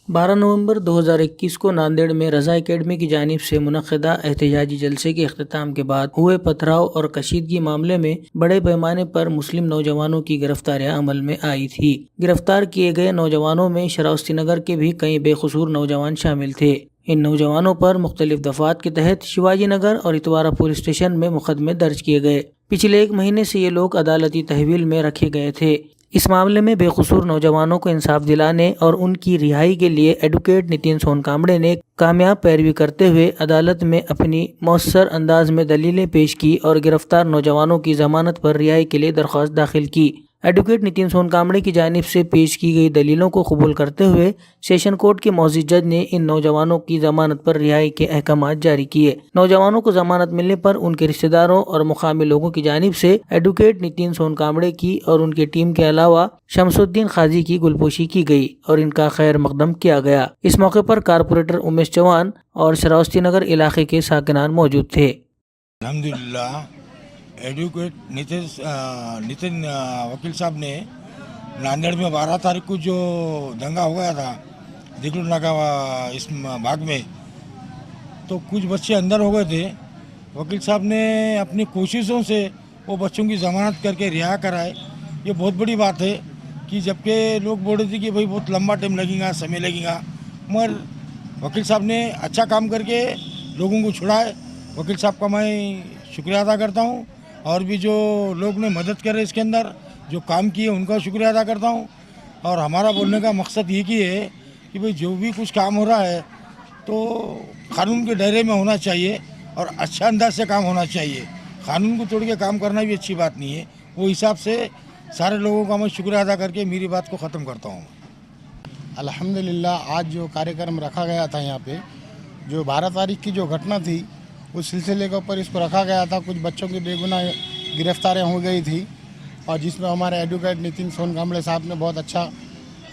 12 नवंबर 2021 को नांदेड़ में रज़ा एकेडमी की जानिब से मुनक़्क़दा एहतजाजी जलसे के अख्ताम के बाद हुए पथराव और कशीदगी मामले में बड़े पैमाने पर मुस्लिम नौजवानों की गिरफ्तारियां अमल में आई थी। गिरफ्तार किए गए नौजवानों में श्रावस्ती नगर के भी कई बेकसूर नौजवान शामिल थे। इन नौजवानों पर मुख्तलिफ दफात के तहत शिवाजी नगर और इतवारा पुलिस स्टेशन में मुकदमे दर्ज किए गए। पिछले एक महीने से ये लोग अदालती तहवील में रखे गए थे। इस मामले में बेकसूर नौजवानों को इंसाफ दिलाने और उनकी रिहाई के लिए एडवोकेट नितिन सोनकामड़े ने कामयाब पैरवी करते हुए अदालत में अपनी मौसर अंदाज में दलीलें पेश की और गिरफ्तार नौजवानों की जमानत पर रिहाई के लिए दरख्वास्त दाखिल की। एडवोकेट नितिन सोनकामड़े की जानिब से पेश की गई दलीलों को कबूल करते हुए सेशन कोर्ट के मौजूद जज ने इन नौजवानों की जमानत पर रिहाई के अहकाम जारी किए। नौजवानों को जमानत मिलने पर उनके रिश्तेदारों और मुकामी लोगों की जानिब से एडवोकेट नितिन सोनकामड़े की और उनकी टीम के अलावा शमसुद्दीन खाजी की गुलपोशी की गई और इनका खैर मकदम किया गया। इस मौके पर कारपोरेटर उमेश चौहान और श्रावस्ती नगर इलाके के साकिनान मौजूद थे। अल्हम्दुलिल्लाह एडवोकेट नितिन वकील साहब ने नांदेड़ में 12 तारीख को जो दंगा हो गया था दिगलू नाका इस भाग में, तो कुछ बच्चे अंदर हो गए थे। वकील साहब ने अपनी कोशिशों से वो बच्चों की ज़मानत करके रिहा कराए। ये बहुत बड़ी बात है कि जबकि लोग बोल रहे थे कि भाई बहुत लंबा टाइम लगेगा, समय लगेगा, मगर वकील साहब ने अच्छा काम करके लोगों को छुड़ाए। वकील साहब का मैं शुक्रिया अदा करता हूँ और भी जो लोग ने मदद करे इसके अंदर जो काम किए उनका शुक्रिया अदा करता हूँ। और हमारा बोलने का मकसद ये की है कि भाई जो भी कुछ काम हो रहा है तो कानून के दायरे में होना चाहिए और अच्छा अंदाज से काम होना चाहिए। कानून को तोड़ के काम करना भी अच्छी बात नहीं है। वो हिसाब से सारे लोगों का मैं शुक्रिया अदा करके मेरी बात को ख़त्म करता हूँ। अल्हम्दुलिल्लाह आज जो कार्यक्रम रखा गया था यहाँ पे, जो 12 तारीख की जो घटना थी उस सिलसिले के ऊपर इसको रखा गया था। कुछ बच्चों की बेगुनाह गिरफ्तारियाँ हो गई थी और जिसमें हमारे एडवोकेट नितिन सोनकामड़े साहब ने बहुत अच्छा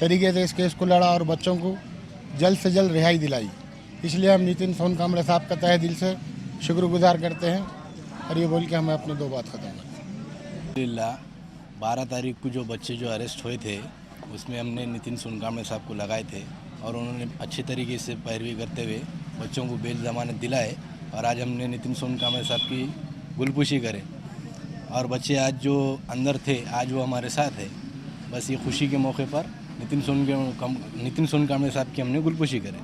तरीके से इस केस को लड़ा और बच्चों को जल्द से जल्द रिहाई दिलाई। इसलिए हम नितिन सोनकामड़े साहब का तहे दिल से शुक्रगुजार करते हैं और ये बोल के हमें अपनी दो बात ख़त्म करते हैं। अल्हम्दुलिल्लाह 12 तारीख को जो बच्चे जो अरेस्ट हुए थे उसमें हमने नितिन सोनकामड़े साहब को लगाए थे और उन्होंने अच्छे तरीके से पैरवी करते हुए बच्चों को बेल ज़मानत दिलाए और आज हमने नितिन सोनकामड़े साहब की गुलपोशी करे और बच्चे आज जो अंदर थे आज वो हमारे साथ है। बस ये खुशी के मौके पर नितिन सोनकामड़े साहब की हमने गुलपोशी करे।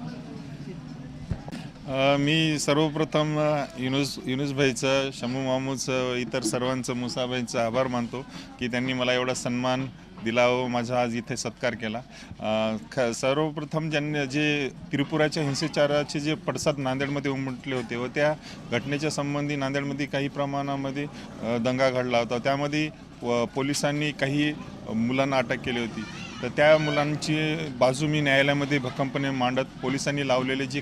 मी सर्वप्रथम युनुस भाईचं, शमू मामूचं, इतर सर्वांचं, मुसाभाईंचं आभार मानतो की त्यांनी मला एवढा सन्मान दिला व माझा आज इथे सत्कार केला। सर्वप्रथम ज्यांनी जे त्रिपुराच्या हिंसाचाराचे जे पडसाद नांदेडमध्ये उमटले होते व त्या घटनेच्या संबंधी नांदेडमध्ये काही प्रमाणामध्ये दंगा घडला होता, त्यामध्ये पोलिसांनी काही मुलांना अटक केली होती। तर त्या मुलांची बाजू मी न्यायालयामध्ये भक्कमपणे मांडत पोलिसांनी लावलेले जे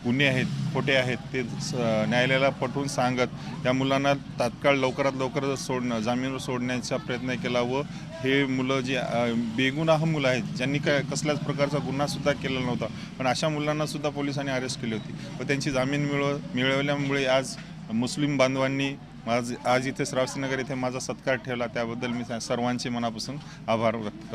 गुन्हे आहेत, खोटे आहेत, ते न्यायालयाला पटवून सांगत त्या मुलांना तात्काळ लवकरात लवकर जामीनवर सोडण्याचा प्रयत्न केला व हे मुलं जे बेगुनाह मुलं आहेत ज्यांनी कसल्याच प्रकारचा गुन्हासुद्धा केलेला नव्हता, पण अशा मुलांनासुद्धा पोलिसांनी अरेस्ट केली होती व त्यांची जामीन मिळवल्यामुळे आज मुस्लिम बांधवांनी आज इथे श्रावस्ती नगर इथे माझा सत्कार ठेवला। त्याबद्दल मी सर्वांचे मनापासून आभार व्यक्त करतो।